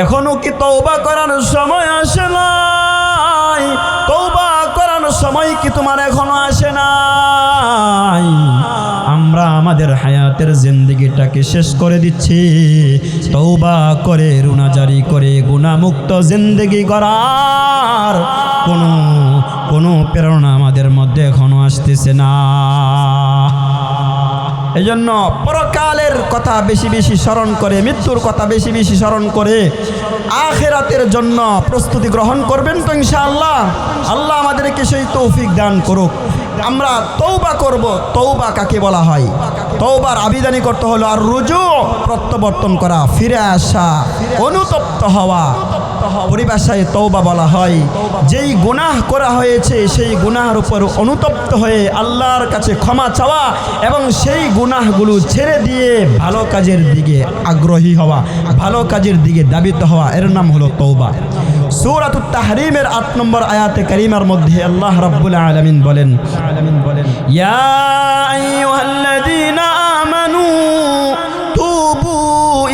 এখনো কি তওবা করার সময় আসে নাই? তওবা করার সময় কি তোমার এখনো আসে নাই? আমরা আমাদের হায়াতের জিন্দেগিটাকে শেষ করে দিচ্ছি, তওবা করে রুনাজারি করে গুনাহমুক্ত জিন্দেগি করার কোনো প্রেরণা আমাদের মধ্যে এখনো আসতেছে না। এজন্য পরকালের কথা বেশি বেশি স্মরণ করে, মৃত্যুর কথা বেশি বেশি স্মরণ করে আখিরাতের জন্য প্রস্তুতি গ্রহণ করবেন তো ইনশাআল্লাহ। আল্লাহ আমাদেরকে সেই তৌফিক দান করুক। আমরা তওবা করব। তওবা কাকে বলা হয়? তওবার আবেদনই করতে হলো আর রুজু, প্রত্যাবর্তন করা, ফিরে আসা, অনুতপ্ত হওয়া। পরিভাষায় তওবা বলা হয় যেই গুনাহ করা হয়েছে সেই গুনাহের উপর অনুতপ্ত হয়ে আল্লাহর কাছে ক্ষমা চাওয়া এবং সেই গুনাহগুলো ছেড়ে দিয়ে ভালো কাজের দিকে আগ্রহী হওয়া, ভালো কাজের দিকে দাবিত হওয়া, এর নাম হলো তওবা। সূরাতুত তাহরিমের ৮ নম্বর আয়াতে কারিমার মধ্যে আল্লাহ রাব্বুল আলামিন বলেন, ইয়া আইয়ুহাল্লাযীনা আমানু তুবু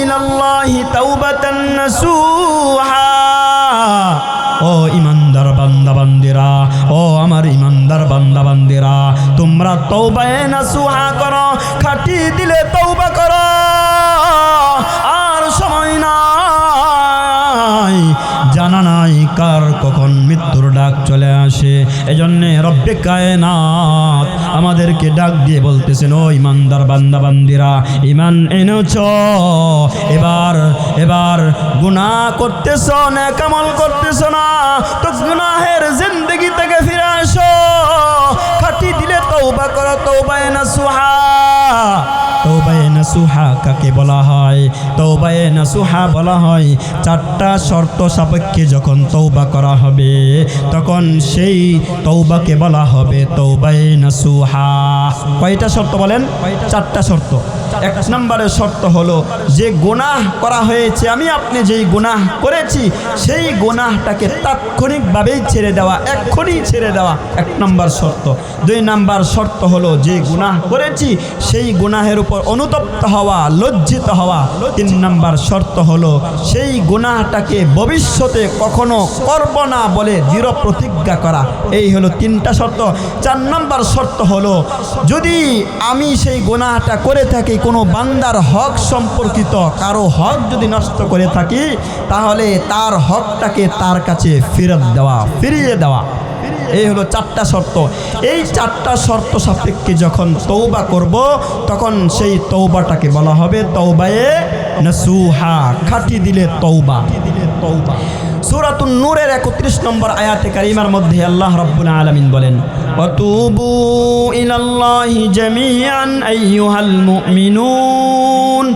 ইলাল্লাহি তাওবাতান নাসুহা। ও ইমানদার বান্দা বান্দিরা, ও আমার ইমানদার বান্দা বান্দিরা, তোমরা তওবায়ে নাসুহা করো, খাঁটি দিলে তওবা করো। আর সময় নাই, জানা নাই কার কখন মৃত্যুর ডাক চলে আসে। এজন্যে রব্বে কায়নাত আমাদেরকে ডাক দিয়ে বলতেছেন, ও ইমানদার বান্দা বান্দিরা, ইমান এনেছ, এবার গুনাহ করতেছ, নেক আমল করতেছ না, তো গুনাহের জিন্দেগি থেকে ফিরে আসো, খাঁটি দিলে তওবা করো। তওবায়ে নাসুহা। তওবায়ে নাসুহা কাকে বলা হয়? তওবায়ে নাসুহা বলা হয় 4টা শর্ত সাপেক্ষে যখন তওবা করা হবে তখন সেই তওবাকে বলা হবে তওবায়ে নাসুহা। কয়টা শর্ত বলেন? 4টা শর্ত। 1 নম্বরের শর্ত হলো যে গুনাহ করা হয়েছে, আমি আপনি যেই গুনাহ করেছি সেই গুনাহটাকে তাৎক্ষণিকভাবেই ছেড়ে দেওয়া, এক্ষুনি ছেড়ে দেওয়া 1 নম্বর শর্ত। 2 নম্বর শর্ত হলো যে গুনাহ করেছি সেই গুনাহের উপর অনুতপ্ত হওয়া, লজ্জিত হওয়া। 3 নম্বর শর্ত হলো সেই গুনাহটাকে ভবিষ্যতে কখনো করব না বলে দৃঢ় প্রতিজ্ঞা করা। এই হলো 3টা শর্ত। 4 নম্বর শর্ত হলো যদি আমি সেই গুনাহটা করে থাকি, কোনো বান্দার হক সম্পর্কিত কারো হক যদি নষ্ট করে থাকি, তাহলে তার হকটাকে তার কাছে ফেরত দেওয়া, ফিরিয়ে দেওয়া। এই হলো 4টা শর্ত। এই 4টা শর্ত সাপেক্ষে যখন তওবা করব তখন সেই তওবাটাকে বলা হবে তওবায়ে নাসুহা, খাঁটি দিলে তওবা। সূরাতুন নূরের 31 নম্বর আয়াতে কারিমার মধ্যে আল্লাহ রাব্বুল আলামিন বলেন, ওয়াতুবু ইলাল্লাহি জামিআন আইয়ুহাল মুমিনুন।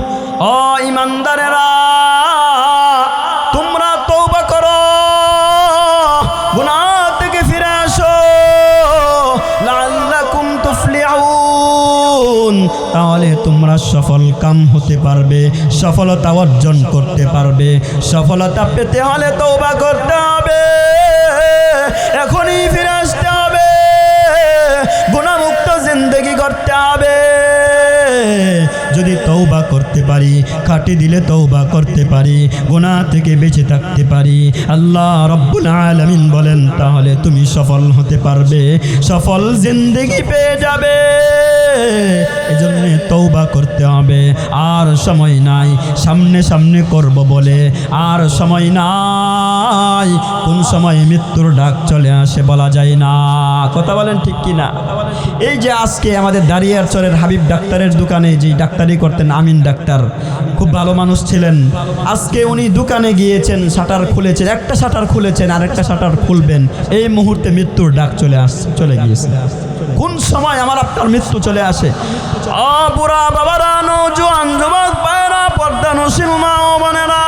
ও ঈমানদারেরা, তোমরা তওবা করো, গুনাহ থেকে ফিরে আসো, লাআল্লাকুম তুফলিহুন, তাহলে তোমরা সফল কাম হতে পারবে, সফলতা অর্জন করতে পারবে। সফলতা পেতে হলে তওবা করতে হবে, এখনই ফিরে আসতে হবে, গুনাহমুক্ত জিন্দেগি করতে হবে। যদি তওবা করতে পারি, খাঁটি দিলে তওবা করতে পারি, গুনাহ থেকে বেঁচে থাকতে পারি, আল্লাহ রাব্বুল আলামিন বলেন তাহলে তুমি সফল হতে পারবে, সফল জিন্দেগি পেয়ে যাবে। এজন্য তওবা করতে হবে। আর সময় নাই, সামনে সামনে করব বলে আর সময় নাই। কোন সময় মৃত্যুর ডাক চলে আসে বলা যায় না। কথা বলেন ঠিক কি না? এই যে আজকে আমাদের দাঁড়িয়ারচরের হাবিব ডাক্তারের দোকানে যে ডাক্তারি করতেন আমিন ডাক্তার, খুব ভালো মানুষ ছিলেন। আজকে উনি দোকানে গিয়েছেন, শাটার খুলেছেন, একটা শাটার খুলেছেন, আরেকটা শাটার খুলবেন, এই মুহূর্তে মৃত্যুর ডাক চলে গিয়েছে। কোন সময় আমার আপনার মৃত্যু চলে আসে? বুড়া বাবারা, নওজোয়ান যুবক ভাইরা, পর্দানশীল মা ও বোনেরা,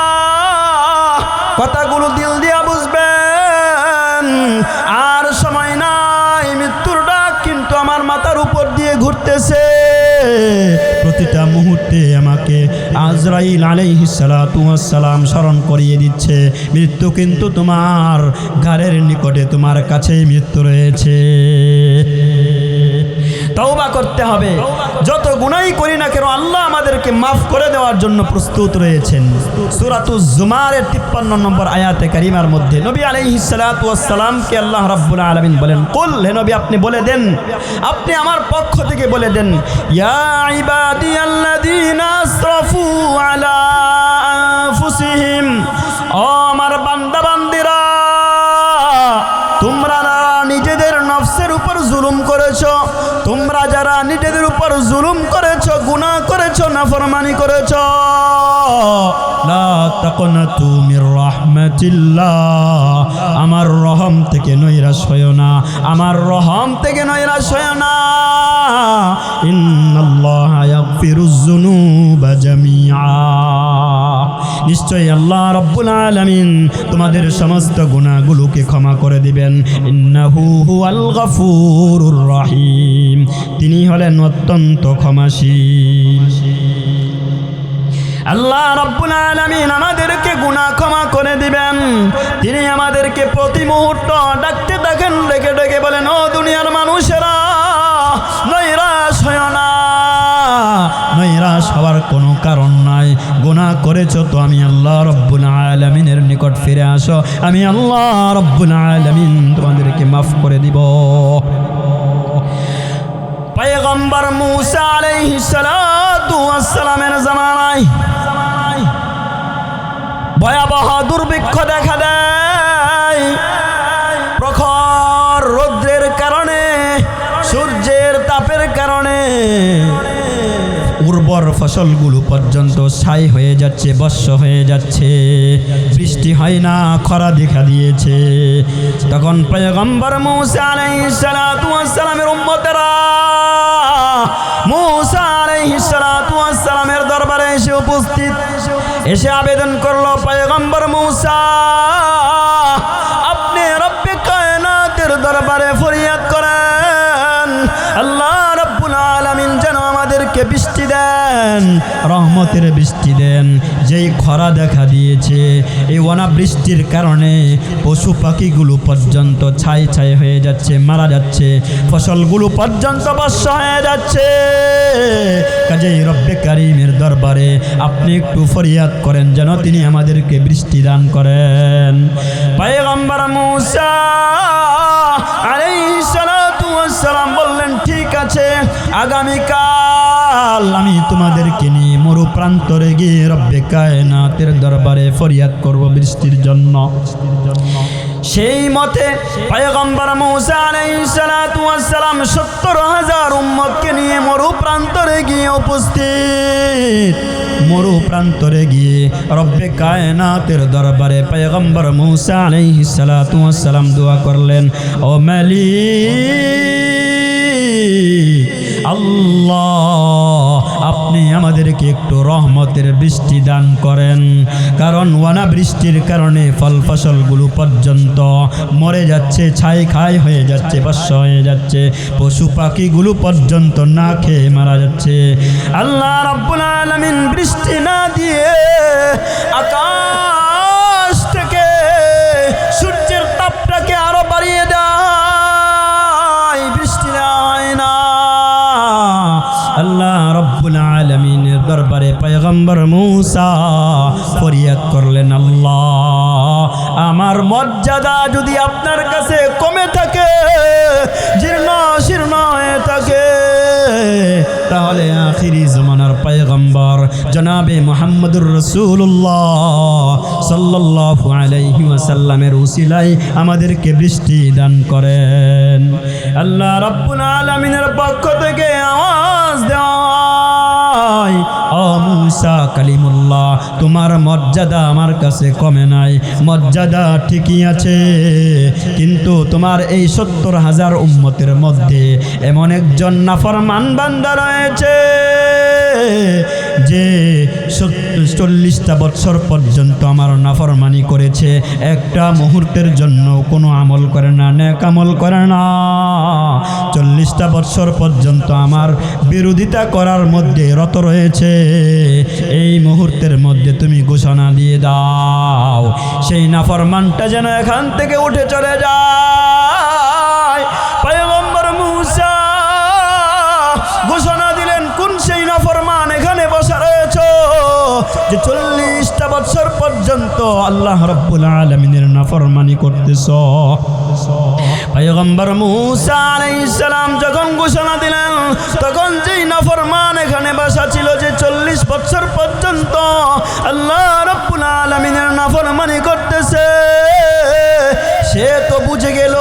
কথাগুলো দিল দিয়া বুঝবেন। আর সময় নাই, মৃত্যুর ডাক কিন্তু আমার মাথার উপর দিয়ে ঘুরতেছে। প্রতিটা মুহূর্তে আমাকে আজরাইল আলাইহিস সালাতু ওয়াস সালাম স্মরণ করিয়ে দিচ্ছে, মৃত্যু কিন্তু তোমার ঘরের নিকটে, তোমার কাছেই মৃত্যু রয়েছে। তওবা করতে হবে। যত গুনাহই করি না কেন আল্লাহ আমাদেরকে মাফ করে দেওয়ার জন্য প্রস্তুত রয়েছেন। সূরাতুজ জুমারের 53 নম্বর আয়াতে কারিমার মধ্যে নবী আলাইহিস সালাতু ওয়াস সালামকে আল্লাহ রাব্বুল আলামিন বলেন, কুল, হে নবী আপনি বলে দেন, আপনি আমার পক্ষ থেকে বলে দেন, ইয়া ইবাদিয়াল্লাযীনা আসরাফু আলা আনফুসিহিম, ও আমার বান্দা বান্দিরা, তোমরা নিজেদের নফসের উপর জুলুম করেছো, তোমরা যারা নিজেদের উপর জুলুম করেছো, গুনাহ করেছো, নাফরমানি করেছো, লা তাকনাতু মির রাহমাতিল্লাহ, আমার রহম থেকে নৈরাশ হয়ো না, আমার রহম থেকে নৈরাশ হয়ো না। ইন্নাল্লাহা ইয়াগফিরুজ যুনুবা জামিআ, নিশ্চয়ই আল্লাহ রাব্বুল আলামিন তোমাদের সমস্ত গুনাহগুলোকে ক্ষমা করে দিবেন। ইন্নাহু হুয়াল গফুরুর রহিম, তিনি হলেন অত্যন্ত ক্ষমাশীল। আল্লাহ রাব্বুল আলামিন আমাদেরকে গুনাহ ক্ষমা করে দিবেন। তিনি আমাদেরকে প্রতি মুহূর্ত ডাকতে থাকেন, ডেকে ডেকে বলেন, ও দুনিয়ার মানুষেরা, নৈরাশ হয় না, নৈরাশ হওয়ার কোনো কারণ নাই। গুনাহ করেছো তো আমি আল্লাহ রাব্বুল আলামিনের নিকট ফিরে আসো, আমি আল্লাহ রাব্বুল আলামিন তোমাদেরকে মাফ করে দিব। পয়গম্বর মূসা আলাইহিস সালাতু ওয়াস সালামের জামানায় ভয়াবহ দুর্ভিক্ষ দেখা দেয়। প্রখর রৌদ্রের কারণে, সূর্যের তাপের কারণে উর্বর ফসলগুলো পর্যন্ত ছাই হয়ে যাচ্ছে, বর্ষ হয়ে যাচ্ছে, বৃষ্টি হয় না, খরা দেখা দিয়েছে। তখন পয়গম্বর মূসা আলাইহিস সালাতু ওয়াস সালামের উম্মতেরা মূসা আলাইহিস সালাতু ওয়াস সালামের দরবারে এসে উপস্থিত, এসে আবেদন করলো, পয়গম্বর মূসা, আপনি রব্বে কায়নাতের দরবারে ফরিয়াদ করেন, আল্লাহ রাব্বুল আলামিন যেন আমাদেরকে বৃষ্টি দেন, রহমতের বৃষ্টি দেন। যেই খরা দেখা দিয়েছে, এই অনাবৃষ্টির কারণে পশু পাখিগুলো পর্যন্ত ছাই ছাই হয়ে যাচ্ছে, মারা যাচ্ছে, ফসলগুলো পর্যন্ত বর্ষ হয়ে যাচ্ছে। কাজেই রব্বে কারিমের দরবারে আপনি একটু ফরিয়াদ করেন যেন তিনি আমাদেরকে বৃষ্টি দান করেন। পয়গম্বর মূসা আলাইহিস সালাতু ওয়াস সালাম বললেন, ঠিক আছে, আগামীকাল আমি তোমাদেরকে নিয়ে মরু প্রান্তরে গিয়ে রব্বে কায়নাতের দরবারে ফরিয়াদ করব বৃষ্টির জন্য। সেই মতে পয়গম্বর মূসা আলাইহিস সালাতু ওয়াস সালাম ৭০,০০০ উম্মতকে নিয়ে মরু প্রান্তরে গিয়ে উপস্থিত। মরু প্রান্তরে গিয়ে রব্বে কায়নাতের দরবারে পয়গম্বর মূসা আলাইহিস সালাতু ওয়াস সালাম দোয়া করলেন, ও মালিক আল্লাহ, আপনি আমাদেরকে একটু রহমতের বৃষ্টি দান করেন, কারণ অনাবৃষ্টির কারণে ফল ফসলগুলো পর্যন্ত মরে যাচ্ছে, ছাই খাই হয়ে যাচ্ছে, বর্ষ হয়ে যাচ্ছে, পশু পাখিগুলো পর্যন্ত না খেয়ে মারা যাচ্ছে। আল্লাহ রাব্বুল আলামিন বৃষ্টি না দিয়ে আকাশ থেকে সূর্যের তাপটাকে আরো বাড়িয়ে দেয়, বৃষ্টি হয় না। আল্লাহ রাব্বুল আলামিনের দরবারে পয়গম্বর মূসা ফরিয়াদ করলেন, আল্লাহ, আমার মর্যাদা যদি আপনার কাছে কমে থাকে, জীর্ণ শীর্ণ হয়ে থাকে, তাহলে আখিরি জামানার পয়গম্বর জনাবে মুহাম্মদুর রাসূলুল্লাহ সাল্লাল্লাহু আলাইহি ওয়াসাল্লামের উসিলায় আমাদেরকে বৃষ্টি দান করেন। আল্লাহ রাব্বুল আলামিনের পক্ষ থেকে আওয়াজ দেয়, ও মূসা কালিমুল্লাহ, তোমার মর্যাদা আমার কাছে কমে নাই, মর্যাদা ঠিকই আছে, কিন্তু তোমার এই ৭০,০০০ উম্মতের মধ্যে এমন একজন নাফরমান বান্দা রয়েছে যে ৪০টা বছর পর্যন্ত আমার নাফরমানি করেছে, একটা মুহূর্তের জন্য কোনো আমল করে না, নেক আমল করে না, ৪০টা বছর পর্যন্ত আমার বিরোধিতা করার মধ্যে রত রয়েছে। এই মুহূর্তের মধ্যে তুমি ঘোষণা দিয়ে দাও, সেই নাফরমানটা যেন এখান থেকে উঠে চলে যায়। পয়গম্বর মূসা যে 40টা বছর পর্যন্ত আল্লাহ রাব্বুল আলামিনের নাফরমানি করতেছো। পয়গম্বর মূসা আলাইহিস সালাম যখন ঘোষণা দিলেন, তখন যেই নাফরমান এখানে বসা ছিল যে 40 বছর পর্যন্ত আল্লাহ রাব্বুল আলামিনের নাফরমানি করতেছে, সে তো বুঝে গেল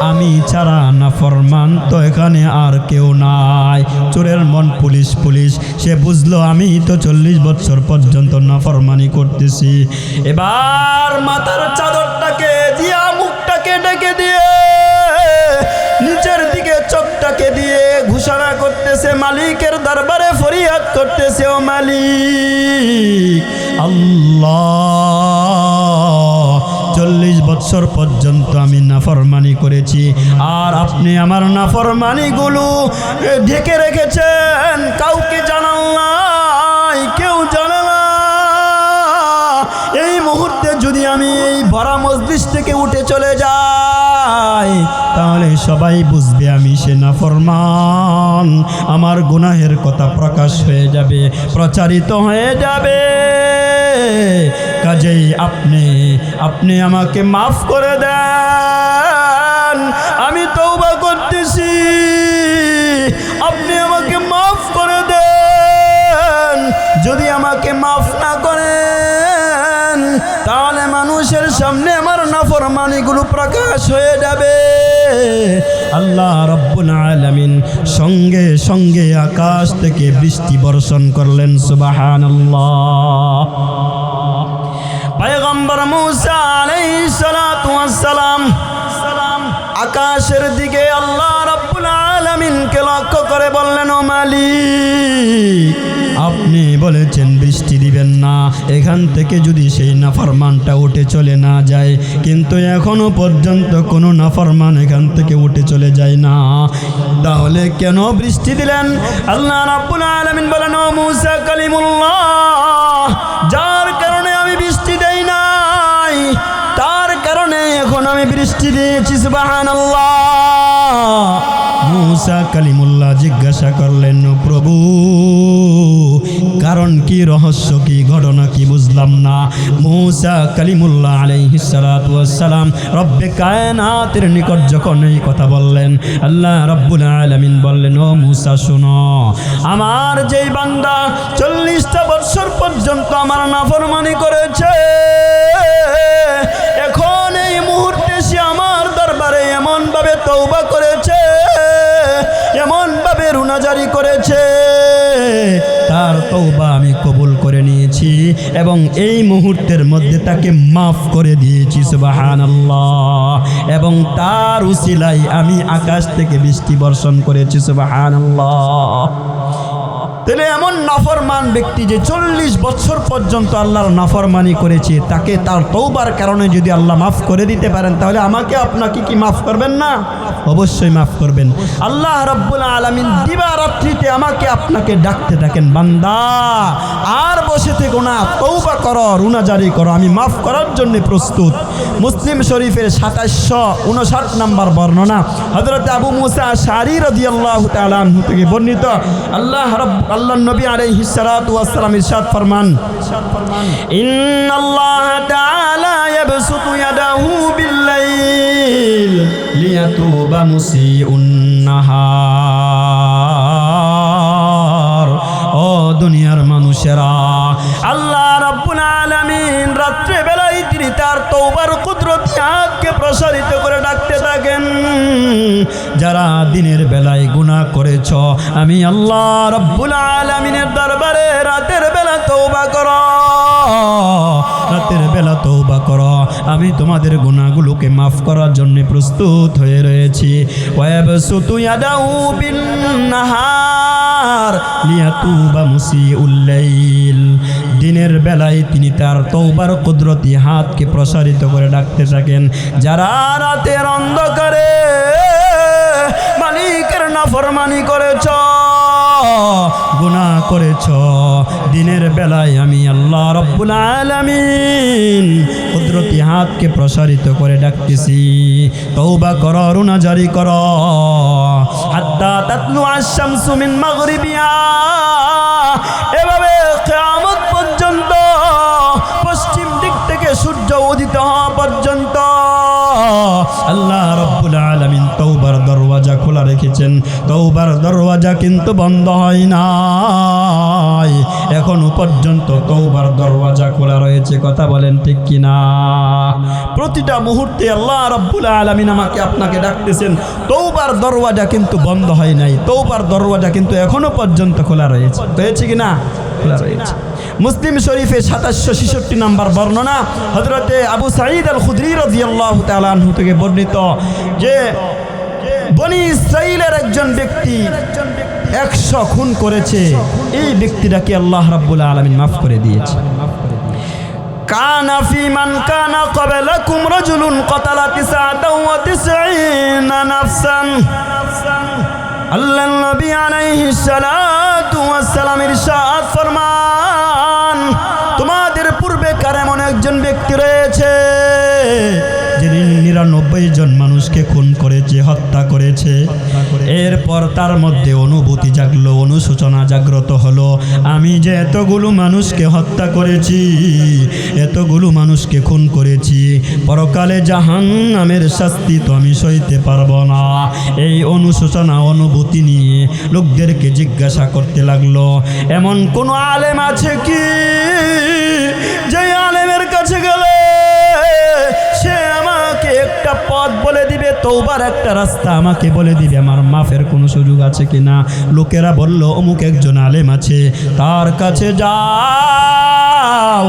আমি ছাড়া নাফরমান তো এখানে আর কেউ নাই। চোরের মন পুলিশ পুলিশ, সে বুঝলো আমি তো 40 বছর পর্যন্ত নাফরমানি করতেছি। এবার মাথার চাদরটাকে দিয়া মুখটাকে ডেকে দিয়ে নিচের দিকে চোখটাকে দিয়ে ঘোষণা করতেছে, মালিকের দরবারে ফরিয়াদ করতেছে, ও মালিক আল্লাহ, 40 বছর পর্যন্ত আমি নাফরমানি করেছি, আর আপনি আমার নাফরমানিগুলো ঢেকে রেখেছেন, কাউকে জানান নাই, কেউ জানে না। এই মুহূর্তে যদি আমি এই ভরা মজলিস থেকে উঠে চলে যাই, তাহলে সবাই বুঝবে আমি সে নাফরমান, আমার গুনাহের কথা প্রকাশ হয়ে যাবে, প্রচারিত হয়ে যাবে। কাজেই আপনি আমাকে মাফ করে দেন, আমি তওবা করতেছি, আপনি আমাকে মাফ করে দেন। যদি আমাকে মাফ না করেন, তাহলে মানুষের সামনে আমার নাফরমানিগুলো প্রকাশ হয়ে যাবে। আল্লাহ রাব্বুল আলামিন সঙ্গে সঙ্গে আকাশ থেকে বৃষ্টি বর্ষণ করলেন, সুবহানাল্লাহ। পয়গম্বর মূসা আলাইহিস সালাতু ওয়াস সালাম আকাশের দিকে আল্লাহ রাব্বুল আলামিনকে লক্ষ্য করে বললেন, ও মালিক, আপনি বলেছেন বৃষ্টি দিবেন না, এখান থেকে যদি সেই নাফরমানটা উঠে চলে না যায়, কিন্তু এখনো পর্যন্ত কোনো নাফরমান এখান থেকে উঠে চলে যায় না, তাহলে কেন বৃষ্টি দিলেন? আল্লাহ রাব্বুল আলামিন বলেন, ও মূসা কালিমুল্লাহ, যার কারণে আমি বৃষ্টি দেই নাই, তার কারণে এখন আমি বৃষ্টি দিয়েছি, সুবহানাল্লাহ। মূসা কালিমুল্লাহ জিজ্ঞাসা করলেন, প্রভু, কারণ কি, রহস্য কি, ঘটনা কি, বুঝলাম না। মূসা কালিমুল্লাহ আলাইহিস সালাতু ওয়াস সালাম রব্বে কায়নাতের নিকট যখন এই কথা বললেন, আল্লাহ রাব্বুল আলামিন বললেন, ও মূসা শোনো, আমার যেই বান্দা 40টা বছর পর্যন্ত আমার নাফরমানি করেছে, এখন এই মুহূর্তে সে আমার দরবারে এমনভাবে তওবা করেছে, এমনভাবে রুনাজারি করেছে, তার তওবা আমি কবুল করে নিয়েছি এবং এই মুহূর্তের মধ্যে তাকে মাফ করে দিয়েছি, সুবহানাল্লাহ। এবং তার উসিলায় আমি আকাশ থেকে বৃষ্টি বর্ষণ করেছি, সুবহানাল্লাহ। তাহলে এমন নাফরমান ব্যক্তি যে 40 বছর পর্যন্ত আল্লাহর নাফরমানি করেছে, তাকে তার তওবার কারণে যদি আল্লাহ মাফ করে দিতে পারেন, তাহলে আমাকে আপনাকে কি মাফ করবেন না? অবশ্যই মাফ করবেন। আল্লাহ রাব্বুল আলামিন দিবারাত্রিতে আমাকে আপনাকে ডাকতে থাকেন, বান্দা আর বসে থেকো না, তওবা করো, রুনাজারি করো, আমি মাফ করার জন্য প্রস্তুত। মুসলিম শরীফের 2759 নম্বর বর্ণনা, হযরত আবু মুসা আশআরী রাদিয়াল্লাহু তাআলা আনহু থেকে বর্ণিত। আল্লাহ নবী আলাইহিস সালাতু ওয়াস সালাম ইরশাদ ফরমান, ইন্নাল্লাহ তাআলা ইয়াবসুতু ইয়াদাহু বিল-লাইল লিয়াতুবা মুসিউন নাহার। ও দুনিয়ার মানুষেরা, আল্লাহ রাব্বুল আলামিন রাত্রে বেলায় তিনি তার তওবার কুদরতি হাতকে প্রসারিত করে ডাকতে থাকেন, যারা দিনের বেলায় গুনাহ করেছ, আমি আল্লাহ রাব্বুল আলামিনের দরবারে রাতের বেলা তওবা করো, রাতের বেলা তওবা করো, আমি তোমাদের গুনাহগুলোকে মাফ করার জন্য প্রস্তুত হয়ে রয়েছি। ওয়ায়াবসুতু ইয়াদাহু বিন-নাহার লিয়াতুবা মুসিউল লাইল। দিনের বেলায় তিনি তার তওবার কুদরতি হাতকে প্রসারিত করে ডাকতে থাকেন, যারা রাতের অন্ধকারে মালিকের নাফরমানি করেছ, গুনাহ করেছ, দিনের বেলায় আমি আল্লাহ রাব্বুল আলামিন কুদরতি হাতকে প্রসারিত করে ডাকতেছি, তওবা করো, রুনাজারি করো, হাত্তা তাতলু আশ-শামসু মিন মাগরিবিহা। এভাবে কিয়ামত পর্যন্ত সূর্য উদিত হওয়া পর্যন্ত আল্লাহ রাব্বুল আলামিন তওবার দরওয়াজা খোলা রেখেছেন। তওবার দরওয়াজা কিন্তু বন্ধ হয় নাই, এখনো পর্যন্ত তওবার দরওয়াজা খোলা রয়েছে। কথা বলেন ঠিক কিনা? প্রতিটা মুহূর্তে আল্লাহ রাব্বুল আলামিন আমাকে আপনাকে ডাকতেছেন। তওবার দরওয়াজা কিন্তু বন্ধ হয় নাই, তওবার দরওয়াজা কিন্তু এখনো পর্যন্ত খোলা রয়েছে। হয়েছে কিনা? খোলা রয়েছে। মুসলিম শরীফে 2766 নম্বর বর্ণনা, হযরতে আবু সাঈদ আল খুদরি রাদিয়াল্লাহু তাআলা আনহু থেকে বর্ণিত যে বনি ইসরাইলের একজন ব্যক্তি 100 খুন করেছে, এই ব্যক্তিটাকে আল্লাহ রাব্বুল আলামিন মাফ করে দিয়েছে। কানা ফি মান কানা ক্বাবলাকুম রাজুলুন ক্বাতালা 99 নাফসান। আল্লাহ নবী আলাইহিস সালাতু ওয়াস সালাম ইরশাদ ফরমান, তোমাদের পূর্বে কার এমন একজন ব্যক্তি রয়েছে যিনি 99 জন মানুষকে খুন করেছে, হত্যা করেছে। এরপর তার মধ্যে অনুভূতি জাগলো, অনুশোচনা জাগ্রত হলো, আমি যে এতগুলো মানুষকে হত্যা করেছি, এতগুলো মানুষকে খুন করেছি, পরকালে জাহান্নামের শাস্তি তো আমি সইতে পারবো না। এই অনুশোচনা অনুভূতি নিয়ে লোকদেরকে জিজ্ঞাসা করতে লাগলো, এমন কোন আলেম আছে কি যে আলেমের কাছে গেলে সে আমাকে একটা পথ বলে দিবে, তওবার একটা রাস্তা আমাকে বলে দিবে, আমার মাফের কোনো সুযোগ আছে কিনা? লোকেরা বলল, অমুক একজন আলেম আছে, তার কাছে যাও,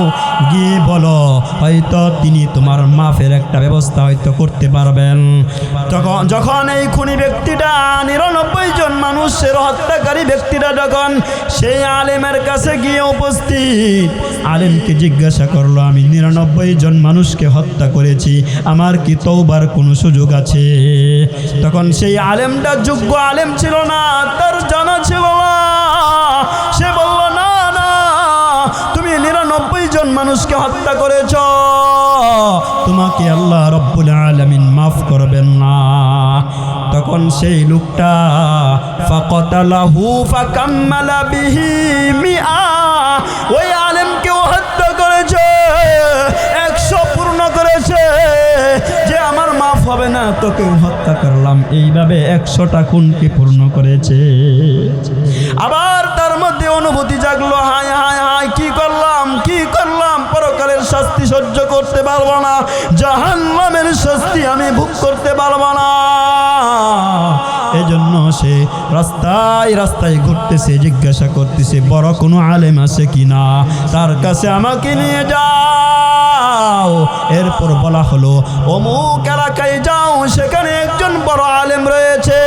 গিয়ে বলো, হয়তো তিনি তোমার মাফের একটা ব্যবস্থা হয়তো করতে পারবেন। যখন এই খুনি ব্যক্তিটা 99 জন মানুষের হত্যাকারী ব্যক্তিটা যখন সেই আলেমের কাছে গিয়ে উপস্থিত, আলেমকে জিজ্ঞাসা করলো, আমি 99 জন মানুষকে হত্যা করেছি, আমার কি তওবার কোনো সুযোগ আছে? তখন সেই আলেমটা যোগ্য আলেম ছিল না, তার জানা ছিল না। সে বলল, না না, তুমি 99 জন মানুষকে হত্যা করেছ, তোমাকে আল্লাহ রাব্বুল আলামিন মাফ করবেন না। তখন সেই লোকটা ফাকাতালাহু ফাকাম্মালা বিহি মিআ, ওই আলেমকেও হত্যা করেছে, 100 পূর্ণ করেছে, যে আমার মাফ হবে না তোকেও হত্যা করলাম, এইভাবে 100টা খুনকে পূর্ণ করেছে। আবার তার মধ্যে অনুভূতি জাগলো, হায় হায় হায়, কি করলাম, কি করলাম, পরকালের শাস্তি সহ্য করতে পারবো না, জাহান্নামের শাস্তি আমি ভোগ করতে পারবো না। এজন্য সে রাস্তায় রাস্তায় ঘুরতেছে, জিজ্ঞাসা করতেছে, বড় কোনো আলেম আছে কিনা, তার কাছে আমাকে নিয়ে যাও। এরপর বলা হলো, অমুক এলাকায় যাও, সেখানে একজন বড় আলেম রয়েছে,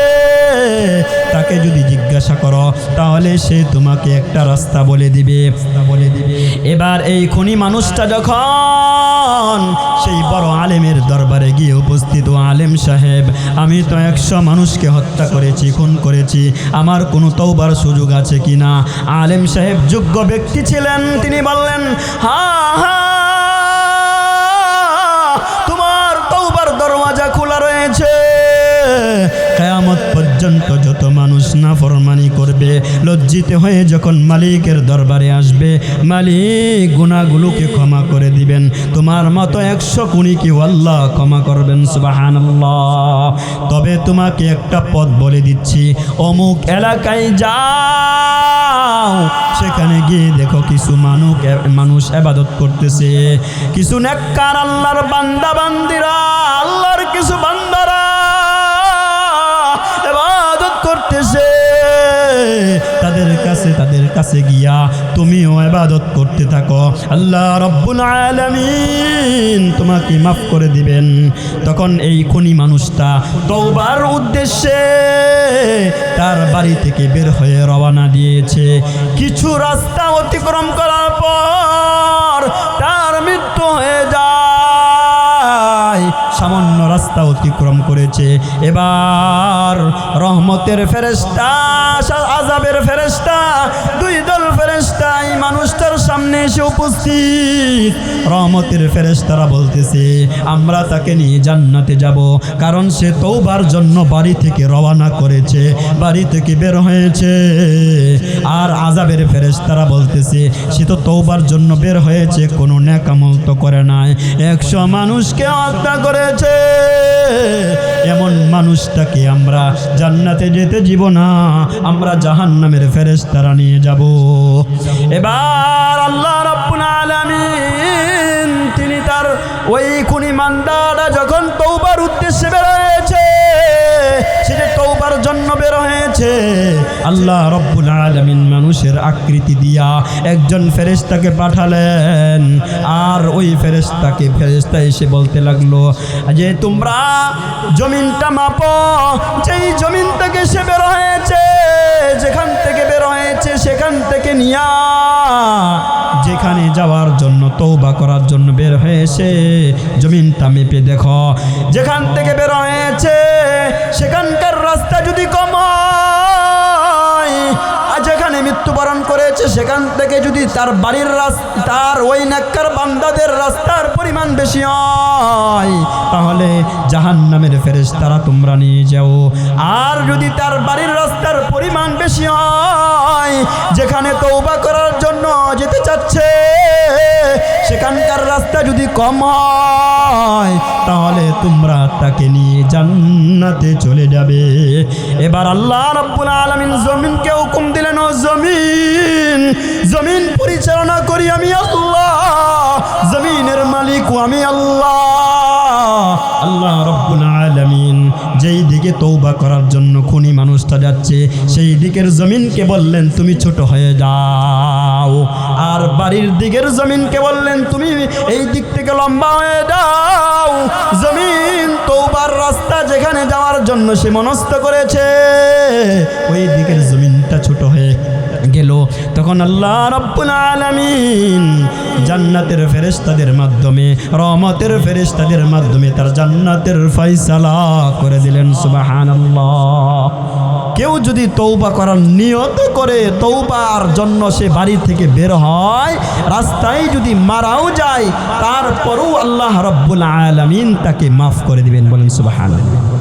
তাকে যদি জিজ্ঞাসা করো তাহলে সে তোমাকে একটা রাস্তা বলে দিবে। এবার এই খুনি মানুষটা যখন সেই বড় আলেমের দরবারে গিয়ে উপস্থিত, ও আলেম সাহেব, আমি তো 100 মানুষকে হত্যা করেছি, খুন করেছি, আমার কোনো তওবার সুযোগ আছে কিনা? আলেম সাহেব যোগ্য ব্যক্তি ছিলেন, তিনি বললেন, হ্যাঁ হ্যাঁ, তোমার তওবার দরওয়াজা খোলা রয়েছে। কিয়ামত পর্যন্ত যত মানুষ নাফরমানি করবে, লজ্জিত হয়ে যখন মালিকের দরবারে আসবে, মালিক গুনাহগুলোকে ক্ষমা করে দিবেন, তোমার মতো 100 খুনিকে আল্লাহ ক্ষমা করবেন। সুবহানাল্লাহ। তবে তোমাকে একটা পথ বলে দিচ্ছি, অমুক এলাকায় যাও, সেখানে গিয়ে দেখো কিছু মানুষ ইবাদত করতেছে, কিছু নেককার আল্লাহর বান্দা বান্দিরা, আল্লাহর কিছু বান্দারা ইবাদত করতেছে, তাদের কাছে গিয়া তুমিও ইবাদত করতে থাকো, আল্লাহ রাব্বুল আলামিন তোমাকে মাফ করে দিবেন। তখন এই খুনি মানুষটা তওবার উদ্দেশ্যে তার বাড়ি থেকে বের হয়ে রওনা দিয়েছে। কিছু রাস্তা অতিক্রম করার পর তার মৃত্যু হয়ে যায়। সামান্য রাস্তা অতিক্রম করেছে, এবার রহমতের ফেরেশতা, আযাবের ফেরেশতা, দুই দল ফেরেশতা এই মানুষটার সামনে সামনে এসে উপস্থিত। রহমতের ফেরেশতারা বলতেছে আমরা তাকে নিয়ে জান্নাতে যাব, কারণ সে তওবার জন্য বাড়ি থেকে রওনা করেছে, বাড়ি থেকে বের হয়েছে। আর আযাবের ফেরেশতারা বলতেছে সে তো তওবার জন্য বের হয়েছে, কোনো নেক আমল তো করে নাই, 100 মানুষকে হত্যা করেছে, এমন মানুষটাকে আমরা জান্নাতে যেতে দিব না, আমরা জাহান্নামের ফেরেশতারা নিয়ে যাব। এবার আল্লাহ রাব্বুল আলামিন তিনি তার ওই খুনি মান্দারা যখন তওবার উদ্দেশ্যে বের হয়েছে, সে যে তওবার জন্য বের হয়েছে, আল্লাহ রাব্বুল আলামিন মানুষের আকৃতি দিয়া একজন ফেরেশতাকে পাঠালেন। আর ওই ফেরেশতা এসে বলতে লাগলো যে তোমরা জমিনটা মাপো, যেই জমিন থেকে সে বের হয়েছে, যেখান থেকে বের হয়েছে সেখান থেকে নিয়া যেখানে যাওয়ার জন্য তওবা করার জন্য বের হয়েছে, জমিনটা মেপে দেখো, যেখান থেকে বের হয়েছে সেখানকার রাস্তা যদি কম হয়, আর যেখানে মৃত্যুবরণ করেছে সেখান থেকে যদি তার বাড়ির তার ওই নেককার বান্দাদের রাস্তার পরিমাণ বেশি হয়, তাহলে জাহান্নামের ফেরেশতারা তোমরা নিয়ে যাও। আর যদি তার বাড়ির রাস্তার পরিমাণ বেশি হয়, যেখানে তওবা করার জন্য যেতে চাচ্ছে সেখানকার রাস্তা যদি কম হয়, তাহলে তোমরা তাকে নিয়ে জান্নাতে চলে যাবে। এবার আল্লাহ রাব্বুল আলামিন জমিনকে হুকুম দিলেন, ও জমিন পরিচালনা করি আমি আল্লাহ, জমিনের মালিক আমি আল্লাহ। আল্লাহ রাব্বুল আলামিন যেই দিকে তওবা করার জন্য খুনি মানুষটা যাচ্ছে সেই দিকের জমিনকে বললেন তুমি ছোট হয়ে যাও, আর বাড়ির দিকের জমিনকে বললেন তুমি এই দিক থেকে লম্বা হয়ে যাও। জমিন তওবার রাস্তা যেখানে যাওয়ার জন্য সে মনস্থ করেছে ওই দিকের জমিনটা ছোট হয়ে গেল। তখন আল্লাহ রাব্বুল আলামিন জান্নাতের ফেরেশতাদের মাধ্যমে, রহমতের ফেরেশতাদের মাধ্যমে তার জান্নাতের ফয়সালা করে দিলেন। সুবহানাল্লাহ। কেউ যদি তওবা করার নিয়ত করে, তওবার জন্য সে বাড়ি থেকে বের হয়, রাস্তায় যদি মারাও যায়, তারপরও আল্লাহ রাব্বুল আলামিন তাকে মাফ করে দিবেন। বলেন সুবহানাল্লাহ।